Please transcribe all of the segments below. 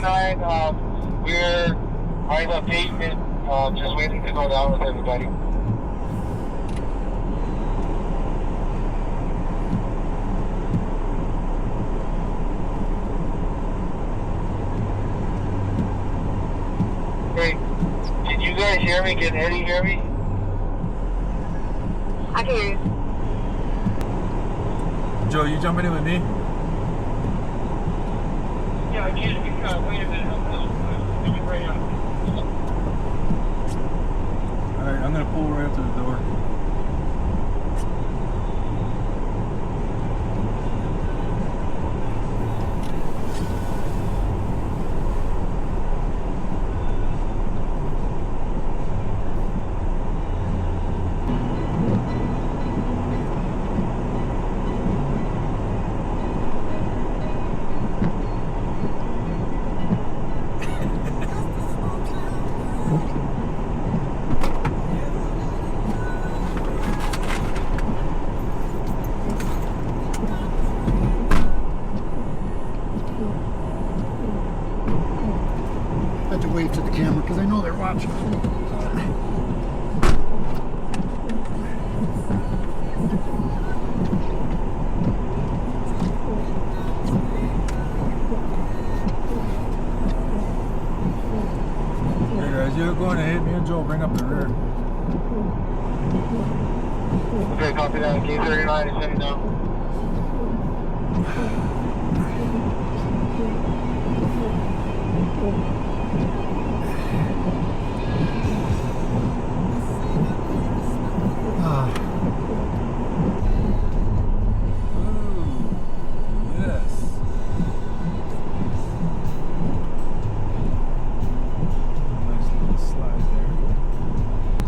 39. We're right on pavement, just waiting to go down with everybody. Hey, did you guys hear me? Can Eddie hear me? I can hear you. Joe, you jumping in with me? Yeah, I can. Wait a minute. Let me bring up. Alright, I'm gonna pull right up to the door. I had to wave to the camera because I know they're watching. Hey guys, you're going ahead. Me and Joe bring up the rear. Okay, copy that. K39 is heading down. Ooh, yes. Nice little slide there.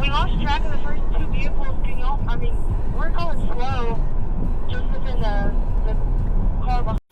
We lost track of the first two vehicles. Can y'all, I mean, we're going slow just within the car behind.